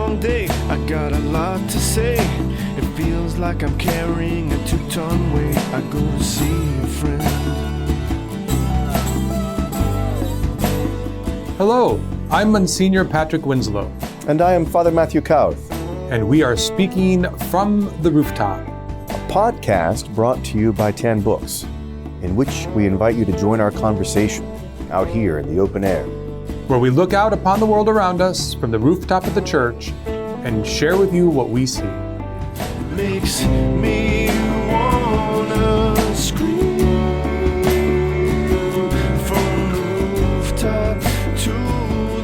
long day, I got a lot to say. It feels like I'm carrying a 2-ton weight. I go to see a friend. Hello, I'm Msgr Patrick Winslow. And I am Father Matthew Kauth. And we are speaking from the rooftop. A podcast brought to you by Tan Books, in which we invite you to join our conversation out here in the open air, where we look out upon the world around us from the rooftop of the church and share with you what we see. Makes me wanna scream from the rooftop to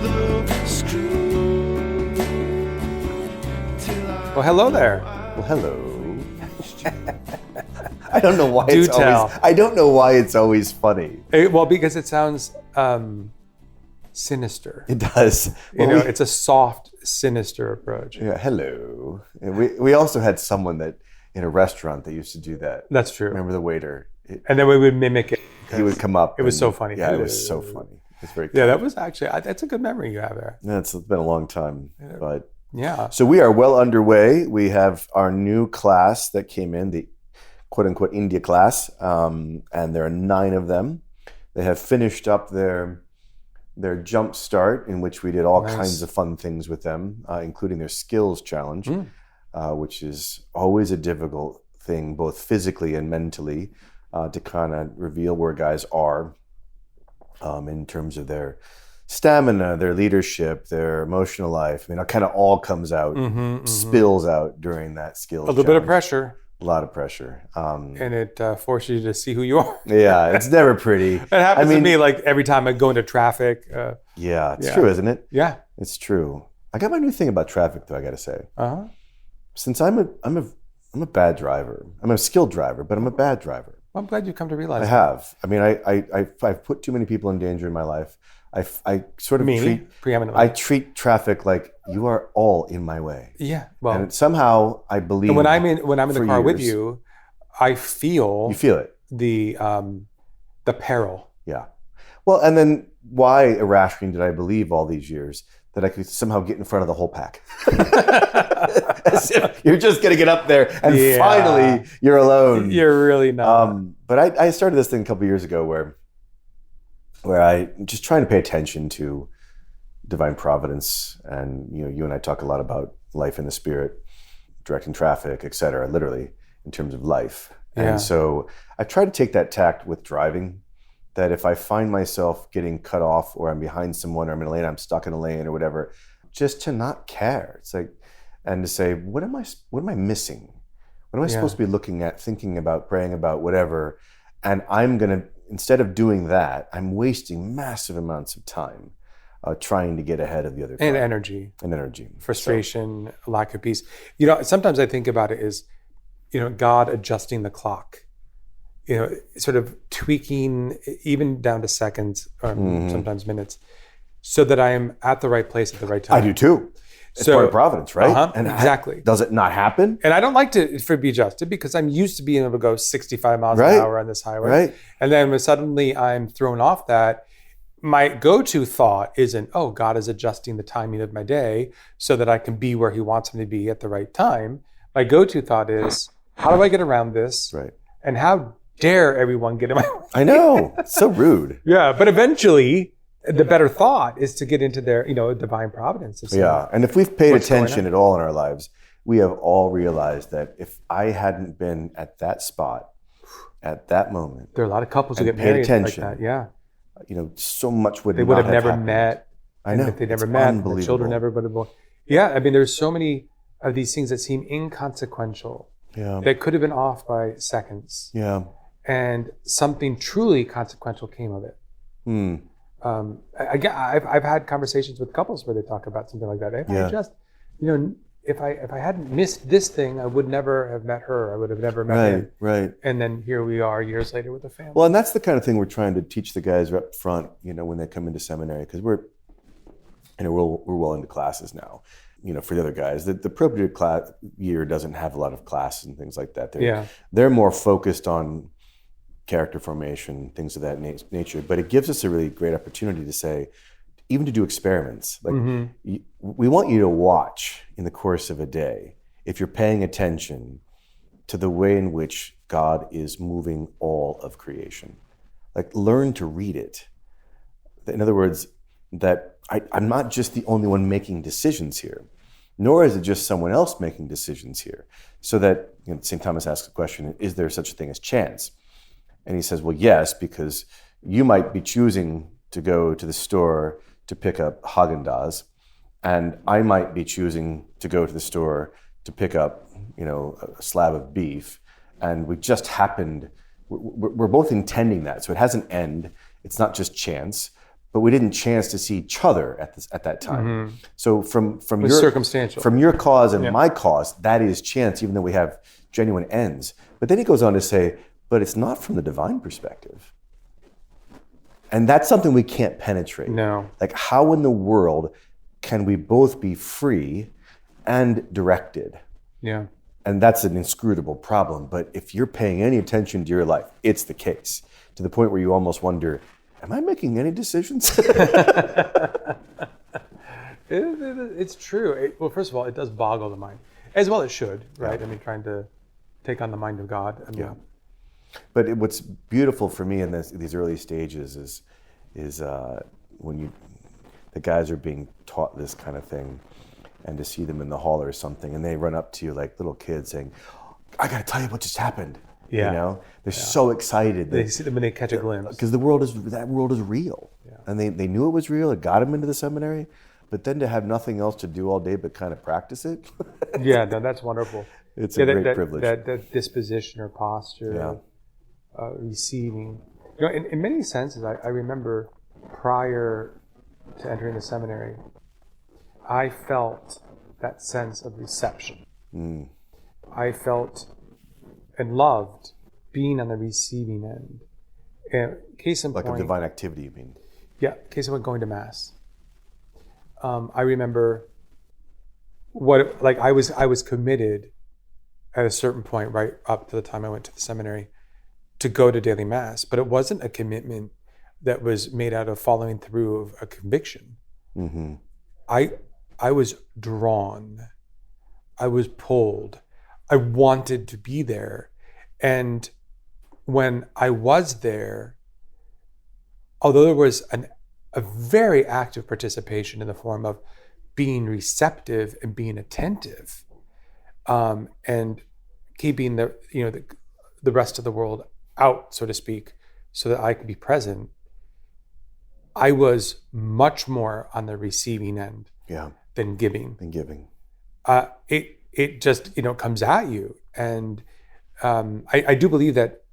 the screen. Well, hello there. Well, hello. I don't know why it's always funny. Well, because it sounds sinister. It does. Well, it's a soft, sinister approach. Yeah, hello. And we also had someone that in a restaurant that used to do that. That's true. Remember the waiter? And then we would mimic it. He would come up. It was so funny. Yeah, it was so funny. It's very cool. Yeah, that was actually, that's a good memory you have there. Yeah, it's been a long time. But yeah. So we are well underway. We have our new class that came in, the quote-unquote India class, and there are 9 of them. They have finished up their jump start, in which we did all kinds of fun things with them, including their skills challenge, which is always a difficult thing, both physically and mentally, to kind of reveal where guys are in terms of their stamina, their leadership, their emotional life. I mean, it kind of all comes out, spills out during that skills challenge. A little bit of pressure. A lot of pressure. And it forces you to see who you are. Yeah, it's never pretty. It happens to me like every time I go into traffic. Yeah, it's true, isn't it? Yeah. It's true. I got my new thing about traffic, though, I got to say. Uh-huh. Since I'm a bad driver. I'm a skilled driver, but I'm a bad driver. Well, I'm glad you've come to realize I have. I mean, I've put too many people in danger in my life. I sort of treat traffic like you are all in my way. Yeah. Well, and somehow I believe. And when I'm in the car with you, I feel. You feel it. The peril. Yeah. Well, and then why irrationally did I believe all these years that I could somehow get in front of the whole pack? As if you're just going to get up there and finally you're alone. You're really not. But I started this thing a couple years ago where I just trying to pay attention to divine providence, and you and I talk a lot about life in the spirit, directing traffic, etc., literally in terms of life. Yeah. And so I try to take that tact with driving, that if I find myself getting cut off or I'm behind someone or I'm in a lane, I'm stuck in a lane or whatever, just to not care. It's like, and to say, what am I missing? What am I supposed to be looking at, thinking about, praying about, whatever? And I'm going to, instead of doing that, I'm wasting massive amounts of time trying to get ahead of the other car. And energy. Frustration, lack of peace. Sometimes I think about it as, God adjusting the clock. Sort of tweaking even down to seconds or sometimes minutes, so that I am at the right place at the right time. I do too. It's part of providence, right? Uh-huh, and exactly. Does it not happen? And I don't like for be adjusted, because I'm used to being able to go 65 miles an hour on this highway. Right. And then when suddenly I'm thrown off that, my go-to thought isn't, oh, God is adjusting the timing of my day so that I can be where he wants me to be at the right time. My go-to thought is, how do I get around this? Right. And how dare everyone get in my way? I know. It's so rude. Yeah. But eventually, the better thought is to get into their, divine providence. Yeah. And if we've paid attention at all in our lives, we have all realized that if I hadn't been at that spot, at that moment. There are a lot of couples who get married like that. Yeah. So much would they would have never happened. Met. I know. If they never met, the children never would have born. Yeah. I mean, there's so many of these things that seem inconsequential. Yeah. That could have been off by seconds. Yeah. And something truly consequential came of it. I've had conversations with couples where they talk about something like that. If I hadn't missed this thing, I would never have met her. I would have never met him. Right. And then here we are years later with a family. Well, and that's the kind of thing we're trying to teach the guys up front, when they come into seminary, because we're well into classes now. For the other guys, the appropriate class year doesn't have a lot of classes and things like that. They're more focused on character formation, things of that nature. But it gives us a really great opportunity to say, even to do experiments. Like we want you to watch in the course of a day, if you're paying attention to the way in which God is moving all of creation. Like learn to read it. In other words, that I'm not just the only one making decisions here, nor is it just someone else making decisions here. So that St. Thomas asks the question, is there such a thing as chance? And he says, well, yes, because you might be choosing to go to the store to pick up Haagen-Dazs, and I might be choosing to go to the store to pick up, a slab of beef, and we just happened, we're both intending that. So it has an end. It's not just chance, but we didn't chance to see each other at that time. So from your circumstantial. From your cause and my cause, that is chance, even though we have genuine ends. But then he goes on to say, but it's not from the divine perspective. And that's something we can't penetrate. No. Like, how in the world can we both be free and directed? Yeah. And that's an inscrutable problem. But if you're paying any attention to your life, it's the case, to the point where you almost wonder, am I making any decisions? It's true. Well, first of all, it does boggle the mind, as well it should, right? I mean, trying to take on the mind of God. But what's beautiful for me in these early stages is when the guys are being taught this kind of thing, and to see them in the hall or something, and they run up to you like little kids saying, I got to tell you what just happened. Yeah. They're so excited. They see them when they catch a glimpse. Because that world is real. Yeah. And they knew it was real. It got them into the seminary. But then to have nothing else to do all day but kind of practice it. Yeah, that's wonderful. It's a great privilege. That disposition or posture, receiving. In many senses, I remember prior to entering the seminary, I felt that sense of reception. I felt and loved being on the receiving end. Case in point, like a divine activity, you mean? Yeah, case in point, going to Mass. I remember I was committed at a certain point, right up to the time I went to the seminary, to go to daily Mass, but it wasn't a commitment that was made out of following through of a conviction. I was drawn. I was pulled. I wanted to be there. And when I was there, although there was a very active participation in the form of being receptive and being attentive, and keeping the rest of the world out, so to speak, so that I could be present, I was much more on the receiving end than giving. It just comes at you, and I do believe that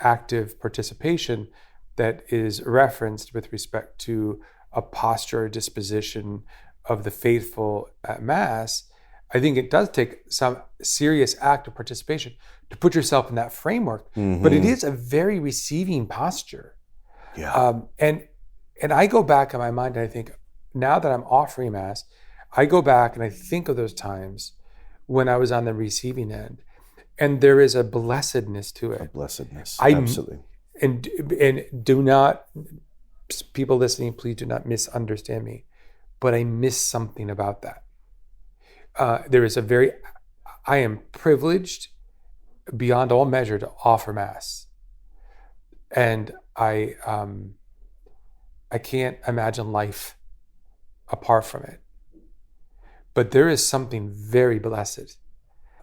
active participation that is referenced with respect to a posture or disposition of the faithful at Mass, I think it does take some serious active participation to put yourself in that framework. But it is a very receiving posture. And I go back in my mind and I think, now that I'm offering Mass, I go back and I think of those times when I was on the receiving end, and there is a blessedness to it. Absolutely. And do not, people listening, please do not misunderstand me, but I miss something about that. I am privileged beyond all measure to offer Mass. And I can't imagine life apart from it. But there is something very blessed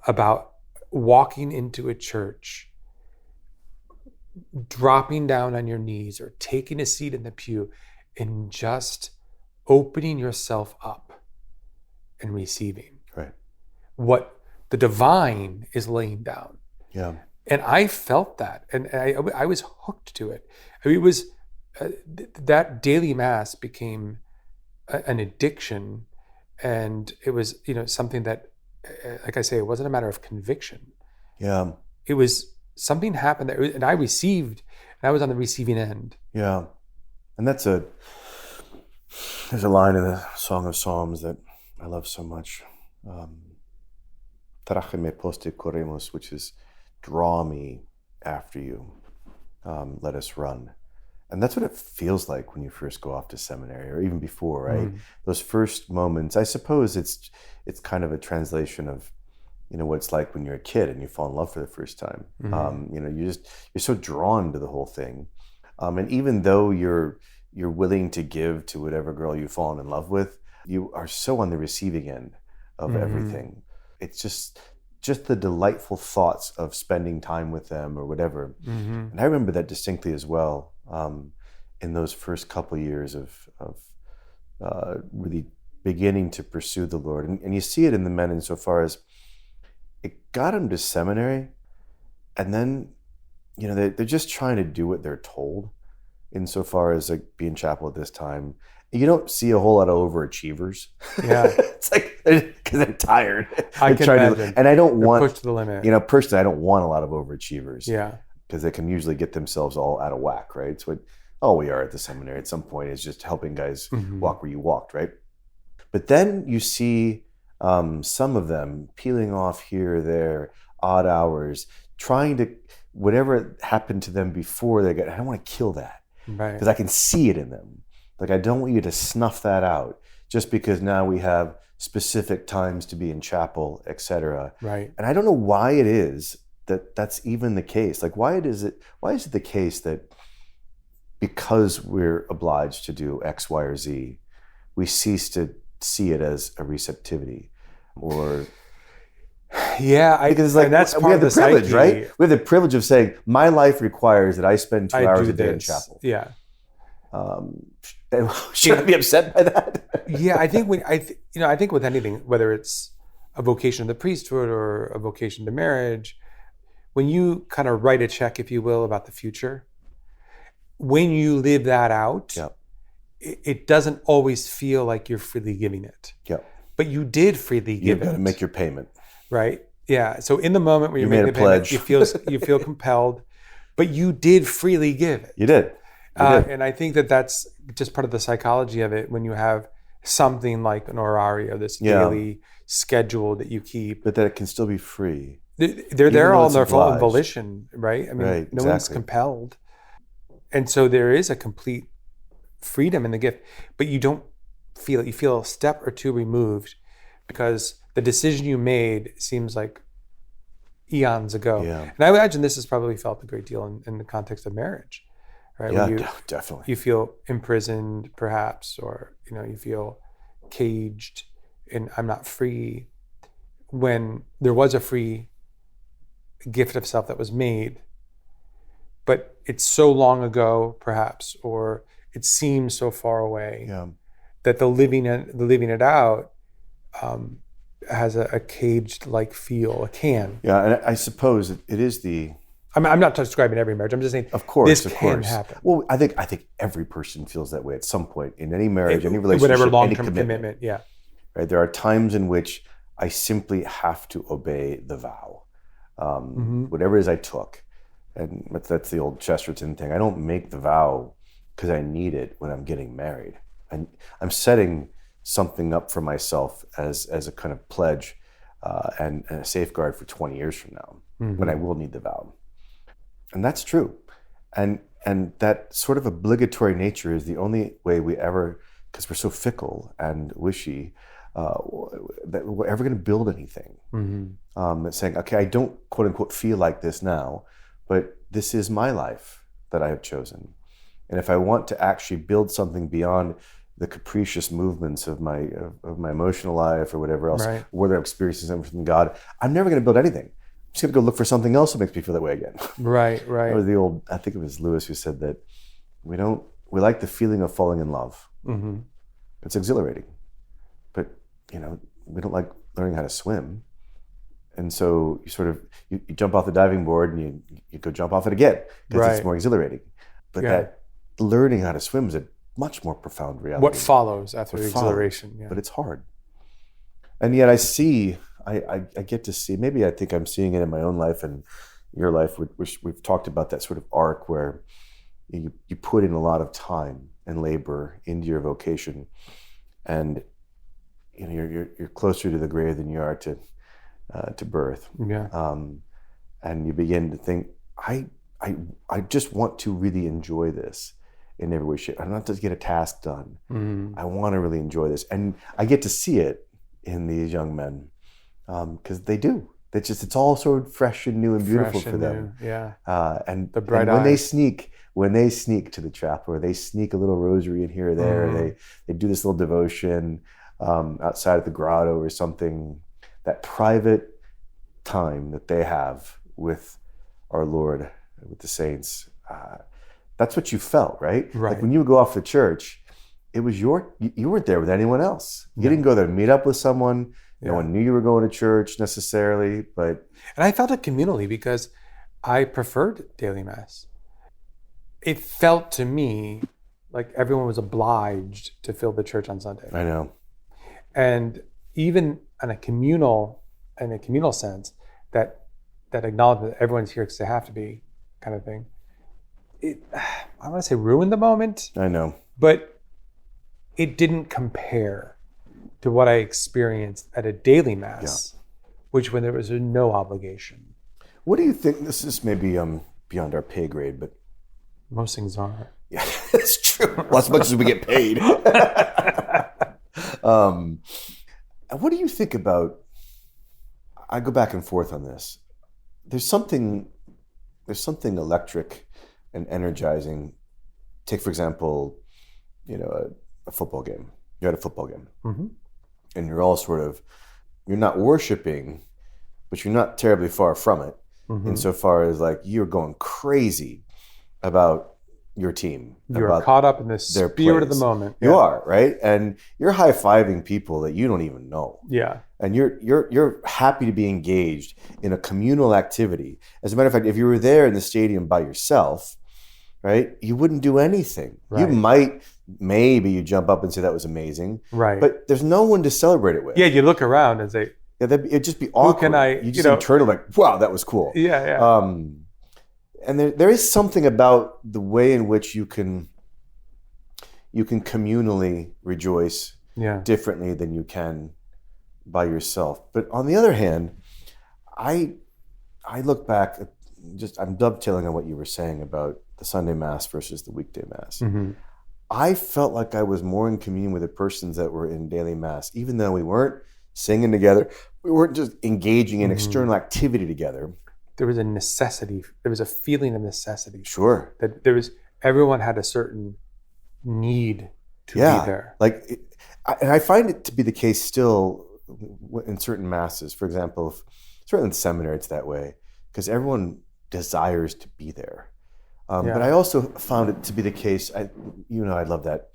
about walking into a church, dropping down on your knees or taking a seat in the pew and just opening yourself up and receiving what the divine is laying down. And I felt that, and I was hooked to it. I mean, it was that daily Mass became an addiction, and it was something that, like I say, it wasn't a matter of conviction. It was something happened and I received, and I was on the receiving end. And there's a line in the Song of Psalms that I love so much. Tracheme poste corremus, which is draw me after you, let us run. And that's what it feels like when you first go off to seminary, or even before, right? Those first moments, I suppose it's kind of a translation of, what it's like when you're a kid and you fall in love for the first time. You're so drawn to the whole thing. And even though you're willing to give to whatever girl you've fallen in love with, you are so on the receiving end of everything. It's just the delightful thoughts of spending time with them or whatever. And I remember that distinctly as well, in those first couple of years of really beginning to pursue the Lord. And you see it in the men insofar as it got them to seminary, and then, they're just trying to do what they're told insofar as like be in chapel at this time. You don't see a whole lot of overachievers. Yeah. It's like, because they're tired. I can imagine. And I don't want, pushed to the limit. Personally, I don't want a lot of overachievers. Yeah. Because they can usually get themselves all out of whack, right? It's what all we are at the seminary at some point, is just helping guys walk where you walked, right? But then you see some of them peeling off here or there, odd hours, trying to, whatever happened to them before they got, I don't want to kill that. Right. Because I can see it in them. Like, I don't want you to snuff that out just because now we have specific times to be in chapel, etc. Right. And I don't know why it is that that's even the case. Like, why is it the case that because we're obliged to do X, Y, or Z, we cease to see it as a receptivity? Or because it's like, that's we have the privilege, psyche. right? We have the privilege of saying, my life requires that I spend 2 hours a day in chapel. Yeah. Should I be upset by that? Yeah, I think I think with anything, whether it's a vocation to the priesthood or a vocation to marriage, when you kind of write a check, if you will, about the future, when you live that out, it doesn't always feel like you're freely giving it. Yeah. But you did freely give it. You've got to make your payment. Right? Yeah. So in the moment when you make the payment, you feel compelled, but you did freely give it. You did. And I think that's just part of the psychology of it when you have something like an orario, this daily schedule that you keep. But that it can still be free. They're there all on their full volition, right? I mean, no one's compelled. And so there is a complete freedom in the gift, but you don't feel it. You feel a step or two removed because the decision you made seems like eons ago. Yeah. And I imagine this is probably felt a great deal in the context of marriage. Right? Yeah, definitely. You feel imprisoned, perhaps, or you feel caged, and I'm not free. When there was a free gift of self that was made, but it's so long ago, perhaps, or it seems so far away that the living it out has a caged-like feel. It can. Yeah, and I suppose it is the. I'm not describing every marriage. I'm just saying, of course, this can happen. Well, I think every person feels that way at some point in any marriage, any relationship, whatever long-term any commitment. Yeah, right. There are times in which I simply have to obey the vow, whatever it is I took, and that's the old Chesterton thing. I don't make the vow because I need it when I'm getting married. I'm setting something up for myself as a kind of pledge and a safeguard for 20 years from now when I will need the vow. And that's true. And that sort of obligatory nature is the only way we ever, because we're so fickle and wishy, that we're ever going to build anything. It's saying, okay, I don't quote unquote feel like this now, but this is my life that I have chosen. And if I want to actually build something beyond the capricious movements of my emotional life or whatever else, whether I'm experiencing something from God, I'm never going to build anything. I'm just going to go look for something else that makes me feel that way again. Right. Or the old, I think it was Lewis who said that we like the feeling of falling in love. It's exhilarating, but we don't like learning how to swim. And so you jump off the diving board and you go jump off it again because it's more exhilarating. But that learning how to swim is a much more profound reality. What follows after the exhilaration? Yeah. But it's hard. And yet I get to see, maybe I think I'm seeing it in my own life and your life, which we've talked about that sort of arc where you put in a lot of time and labor into your vocation, and you're closer to the grave than you are to birth. Yeah. And you begin to think, I just want to really enjoy this. in every way, shape. I'm not just get a task done. I want to really enjoy this, and I get to see it in these young men because they do. It's all sort of fresh and new and beautiful for them. New. Yeah. And the bright when eyes. they sneak to the chapel, or they sneak a little rosary in here or there, they do this little devotion outside of the grotto or something. That private time that they have with our Lord, with the saints, that's what you felt, right? Like when you would go off to church, it was you weren't there with anyone else. You didn't go there to meet up with someone. No one knew you were going to church necessarily, and I felt it communally because I preferred daily mass. It felt to me like everyone was obliged to fill the church on Sunday. I know. And even in a communal sense, that acknowledgement that everyone's here because they have to be, kind of thing. I want to say ruined the moment. I know. But it didn't compare to what I experienced at a daily mass, which when there was no obligation. What do you think? This is maybe beyond our pay grade, but most things are. Yeah, it's true. Well, as much as we get paid. What do you think about? I go back and forth on this. There's something electric and energizing. Take, for example, a football game. You're at a football game. Mm-hmm. And you're all you're not worshiping, but you're not terribly far from it, insofar as like you're going crazy about your team. You're caught up in the spirit of the moment. You are, right? And you're high-fiving people that you don't even know. Yeah. And you're happy to be engaged in a communal activity. As a matter of fact, if you were there in the stadium by yourself, right, you wouldn't do anything. Right. Maybe you jump up and say that was amazing. Right. But there's no one to celebrate it with. Yeah, you look around and say, it'd just be awkward. Who can I, you just internal like, wow, that was cool. Yeah. And there is something about the way in which you can communally rejoice differently than you can by yourself. But on the other hand, I look back at I'm dovetailing on what you were saying about the Sunday Mass versus the weekday Mass. Mm-hmm. I felt like I was more in communion with the persons that were in daily Mass, even though we weren't singing together, we weren't just engaging in external activity together. There was a necessity. There was a feeling of necessity. Sure. That everyone had a certain need to be there. And I find it to be the case still in certain masses. For example, certainly in seminary, it's that way because everyone desires to be there. But I also found it to be the case. I love that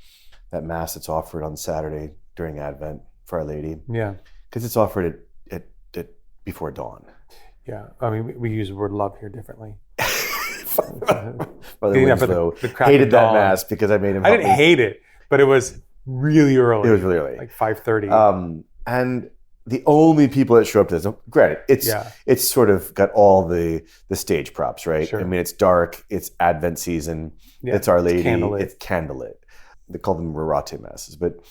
mass that's offered on Saturday during Advent for Our Lady. Yeah, because it's offered at before dawn. Yeah, I mean we use the word love here differently. Brother Winslow hated that mass because I made him. I didn't hate it, but it was really early. It was really early, like 5:30. And the only people that show up to this, granted, it's sort of got all the stage props, right? Sure. I mean, it's dark, it's Advent season, it's Our Lady, it's candlelit. They call them rorate masses, but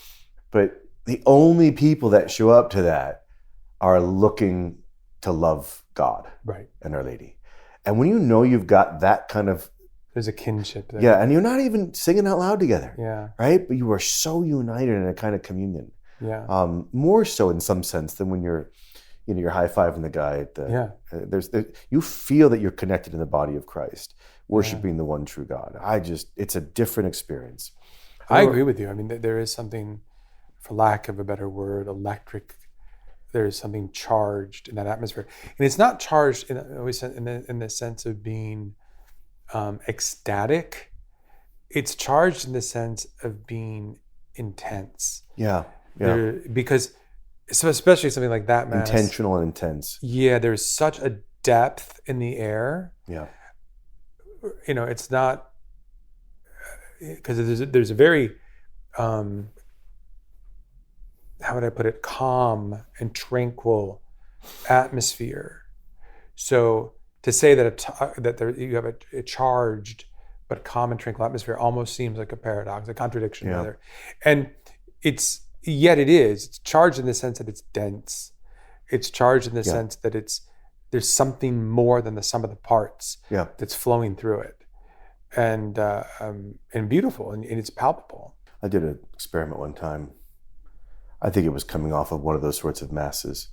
the only people that show up to that are looking to love God, right, and Our Lady. And when you know you've got that kind of, there's a kinship there. Yeah, and you're not even singing out loud together. Yeah, right, but you are so united in a kind of communion. Yeah. More so in some sense than when you're high-fiving the guy at the, you feel that you're connected in the body of Christ, worshiping the one true God. It's a different experience. I agree with you. I mean, there is something, for lack of a better word, electric. There is something charged in that atmosphere, and it's not charged in the sense of being ecstatic. It's charged in the sense of being intense. Yeah. Because so especially something like that mass, intentional and intense. Yeah, there's such a depth in the air. Yeah, it's not because there's a very how would I put it, calm and tranquil atmosphere. So to say that you have a charged but calm and tranquil atmosphere almost seems like a paradox, a contradiction rather, and it's charged in the sense that it's dense. It's charged in the sense that there's something more than the sum of the parts that's flowing through it. and beautiful, and it's palpable. I did an experiment one time. I think it was coming off of one of those sorts of masses.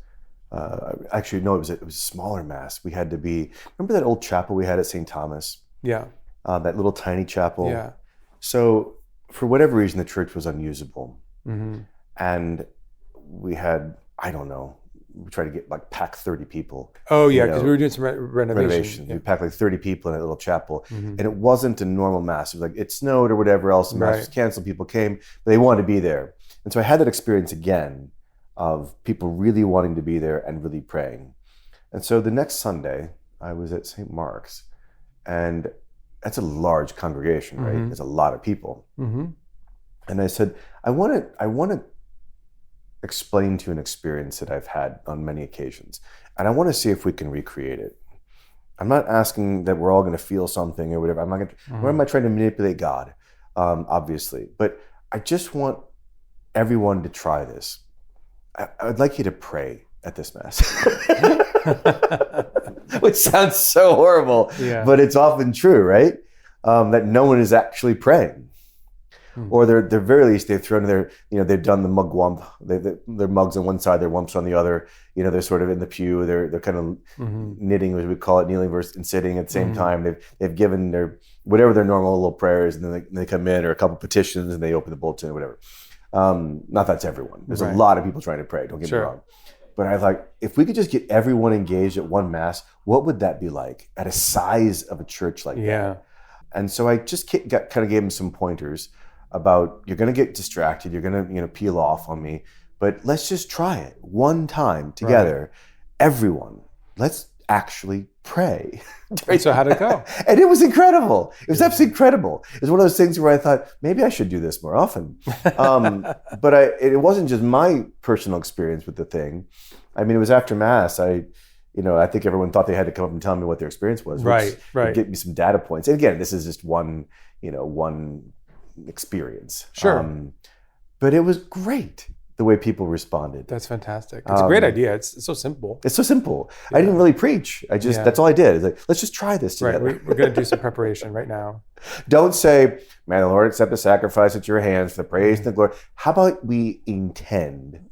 Actually, no, it was a smaller mass. We had to be. Remember that old chapel we had at St. Thomas? Yeah. That little tiny chapel. Yeah. So for whatever reason, the church was unusable, Mm-hmm. and we had, I don't know, we tried to get pack 30 people. Oh yeah, because we were doing some renovation. Renovations. Yeah. We packed 30 people in a little chapel, Mm-hmm. and it wasn't a normal mass. It was it snowed or whatever else. The mass was canceled. People came, but they wanted to be there, and so I had that experience again of people really wanting to be there and really praying. And so the next Sunday, I was at St. Mark's, and that's a large congregation, right? Mm-hmm. There's a lot of people. Mm-hmm. And I said, I want to explain to you an experience that I've had on many occasions. And I want to see if we can recreate it. I'm not asking that we're all going to feel something or whatever. I'm not going to, Mm-hmm. Where am I trying to manipulate God? Obviously. But I just want everyone to try this. I'd like you to pray at this Mass. Which sounds so horrible, Yeah. but it's often true, right? That no one is actually praying. Or they're very least they've thrown their, they've done the mugwump. Their mugs on one side, their wumps on the other. They're sort of in the pew. They're kind of knitting, as we call it, kneeling versus and sitting at the same time. They've given their whatever their normal little prayers, and then they come in, or a couple petitions, and they open the bulletin or whatever. Not that's everyone. There's a lot of people trying to pray. Don't get me wrong. But I like, if we could just get everyone engaged at one Mass, what would that be like at a size of a church like that? And so I just kind of gave them some pointers about, you're going to get distracted, you're going to peel off on me, but let's just try it one time together. Everyone, let's actually pray. So how'd it go? And it was incredible. It was absolutely incredible. It was one of those things where I thought, maybe I should do this more often. But it wasn't just my personal experience with the thing. I mean, it was after Mass. I think everyone thought they had to come up and tell me what their experience was. Right. Get me some data points. And again, this is just one experience. Sure. But it was great the way people responded. That's fantastic. It's a great idea. It's so simple. It's so simple. I didn't really preach. That's all I did. It's like, let's just try this together. Right. We're going to do some preparation right now. Don't say, may the Lord accept the sacrifice at your hands for the praise and the glory. How about we intend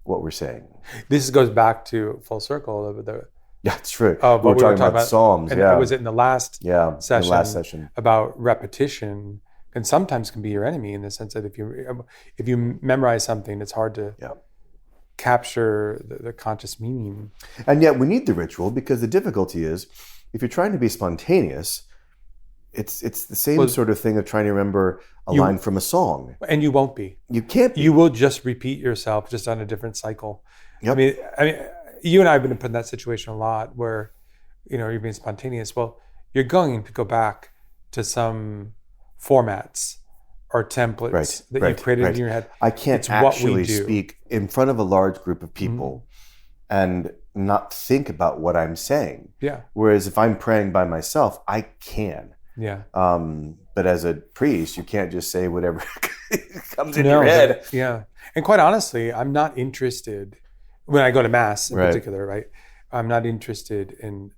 what we're saying? This goes back to full circle of the it's true. What we were talking about Psalms. And was it in the last session? The last session. About repetition, and sometimes can be your enemy, in the sense that if you memorize something, it's hard to capture the conscious meaning. And yet we need the ritual, because the difficulty is, if you're trying to be spontaneous, it's the same sort of thing of trying to remember a line from a song. And you won't be. You can't be. You will just repeat yourself, just on a different cycle. Yep. I mean, you and I have been put in that situation a lot, where you're being spontaneous. Well, you're going to go back to some formats or templates that you created in your head. I can't actually speak in front of a large group of people and not think about what I'm saying. Yeah. Whereas if I'm praying by myself, I can. Yeah. But as a priest, you can't just say whatever comes in your head. And quite honestly, I'm not interested, when I go to Mass in particular, right? I'm not interested in,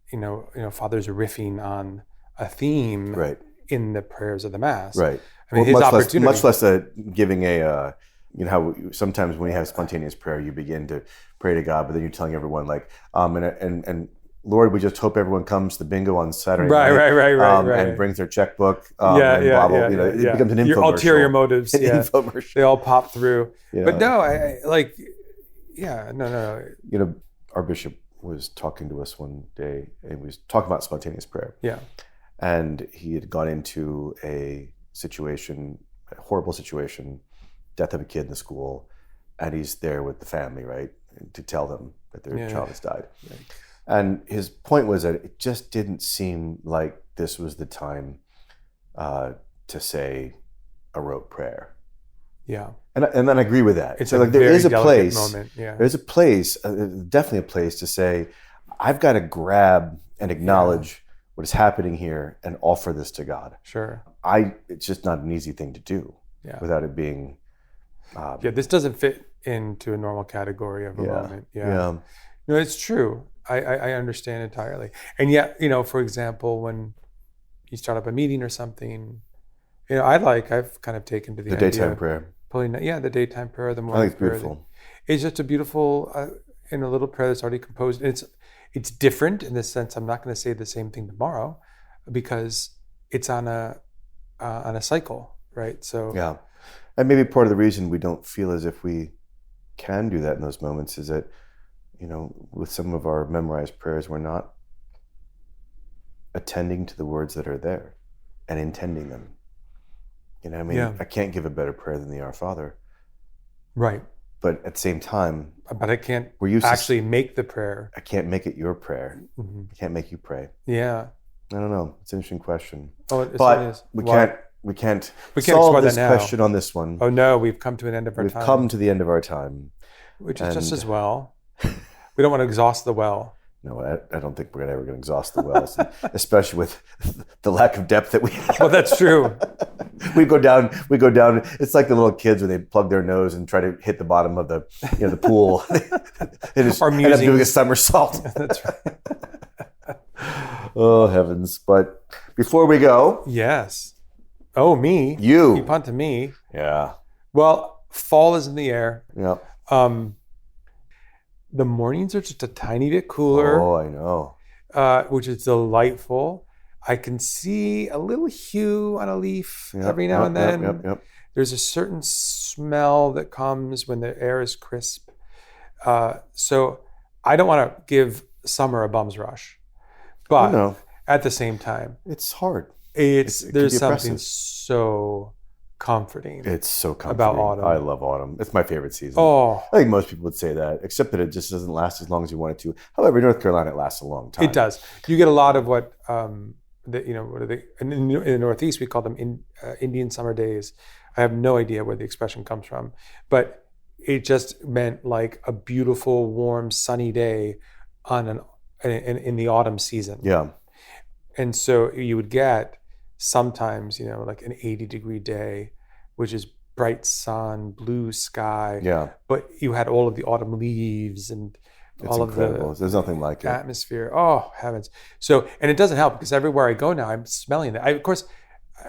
fathers riffing on a theme in the prayers of the Mass. Right. I mean, his opportunity. Much less giving how sometimes when you have spontaneous prayer, you begin to pray to God, but then you're telling everyone and Lord, we just hope everyone comes to the bingo on Saturday night. Right. And brings their checkbook. It becomes an infomercial. Your ulterior motives, infomercial. They all pop through. But no, no. Our bishop was talking to us one day, and he was talking about spontaneous prayer. Yeah. And he had gone into a horrible situation, death of a kid in the school, and he's there with the family, right, to tell them that their child has died. Right. And his point was that it just didn't seem like this was the time to say a rote prayer. Yeah. And then I agree with that. It's so there is a place. Moment. Yeah. There's a place, definitely a place to say, I've got to grab and acknowledge what is happening here and offer this to God. Sure. It's just not an easy thing to do without it being. This doesn't fit into a normal category of a moment. Yeah. No, it's true. I understand entirely. And yet, for example, when you start up a meeting or something. I've kind of taken to the idea daytime prayer. The daytime prayer, the I morning think it's prayer. beautiful. It's just a beautiful, in a little prayer that's already composed. It's different in the sense I'm not going to say the same thing tomorrow because it's on a cycle, right? So Yeah. And maybe part of the reason we don't feel as if we can do that in those moments is that, with some of our memorized prayers, we're not attending to the words that are there and intending them. I can't give a better prayer than the Our Father. Right. But at the same time, but I can't actually make the prayer. I can't make it your prayer. Mm-hmm. I can't make you pray. Yeah. I don't know. It's an interesting question. Oh, it but is. We can't solve explore this that now. question on this one. Oh no, we've come to an end of our time. We've come to the end of our time. Which is just as well. We don't want to exhaust the well. No, I don't think we're ever going to exhaust the wells, especially with the lack of depth that we have. Well, that's true. We go down. It's like the little kids when they plug their nose and try to hit the bottom of the pool. They just end up doing a somersault. That's right. Oh, heavens. But before we go. Yes. Oh, me. You punt to me. Yeah. Well, fall is in the air. Yeah. The mornings are just a tiny bit cooler. Oh, I know. Which is delightful. I can see a little hue on a leaf every now and then. Yep. There's a certain smell that comes when the air is crisp. So I don't want to give summer a bum's rush. But at the same time, it's hard. There's something so comforting. It's so comforting about autumn. I love autumn. It's my favorite season. Oh, I think most people would say that, except that it just doesn't last as long as you want it to. However, in North Carolina, it lasts a long time. It does. You get a lot of what what are they in the Northeast we call them Indian summer days. I have no idea where the expression comes from, but it just meant like a beautiful, warm, sunny day in the autumn season. Yeah. And so you would get sometimes, like an 80-degree day, which is bright sun, blue sky. Yeah. But you had all of the autumn leaves and all incredible. of the There's nothing like it. Atmosphere. Oh, heavens. So, and it doesn't help because everywhere I go now, I'm smelling it. Of course,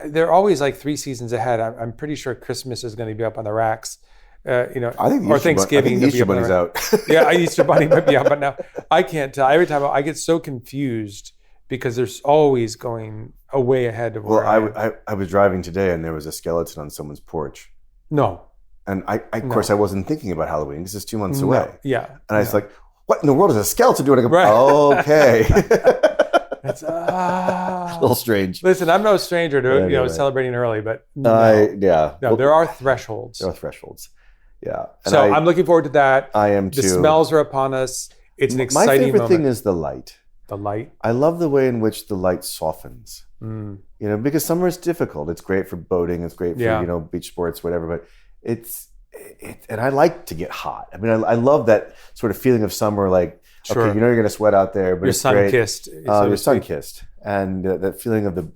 they're always like 3 seasons ahead. I'm pretty sure Christmas is going to be up on the racks. I think or Thanksgiving. the Easter Bunny's out. Yeah, Easter Bunny might be out, but now I can't tell. Every time I get so confused because there's always going a way ahead of where I was driving today and there was a skeleton on someone's porch. No. And of course, I wasn't thinking about Halloween because it's 2 months away. Yeah. And I was like, what in the world is a skeleton doing? I go, right. Okay. It's a little strange. Listen, I'm no stranger to celebrating early, but there are thresholds. There are thresholds. Yeah. And so I'm looking forward to that. I am too. The smells are upon us. It's an exciting moment. My favorite thing is the light. The light. I love the way in which the light softens. Because summer is difficult. It's great for boating. It's great for beach sports, whatever. But and I like to get hot. I mean, I love that sort of feeling of summer. Like, okay, you're going to sweat out there, but you're it's great. Sun-kissed. You're sun-kissed, and that feeling of the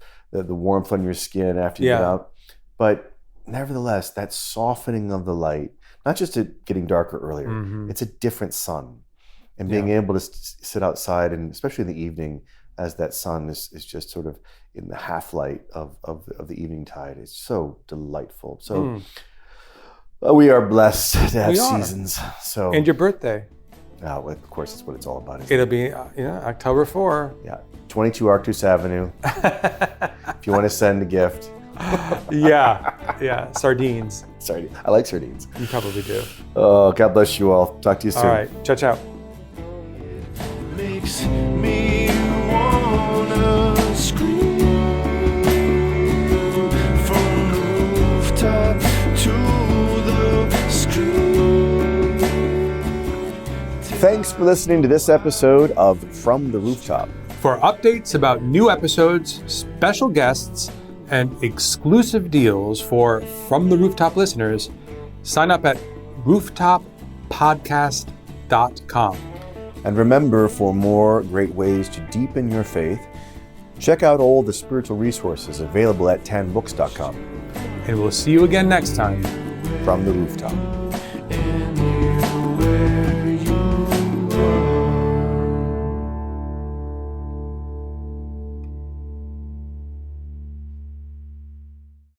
warmth on your skin after you get out. But nevertheless, that softening of the light, not just it getting darker earlier. It's a different sun. And being able to sit outside, and especially in the evening, as that sun is just sort of in the half light of the evening tide, is so delightful. So we are blessed to have seasons. So and your birthday. Of course, that's what it's all about. It'll be October 4. Yeah, 22 Arctus Avenue. If you want to send a gift. Yeah, sardines. Sorry, I like sardines. You probably do. Oh, God bless you all. Talk to you soon. All right, ciao. Makes me wanna scream from the rooftop to the screen. Thanks for listening to this episode of From the Rooftop. For updates about new episodes, special guests, and exclusive deals for From the Rooftop listeners, sign up at rooftoppodcast.com. And remember, for more great ways to deepen your faith, check out all the spiritual resources available at tanbooks.com. And we'll see you again next time From the Rooftop.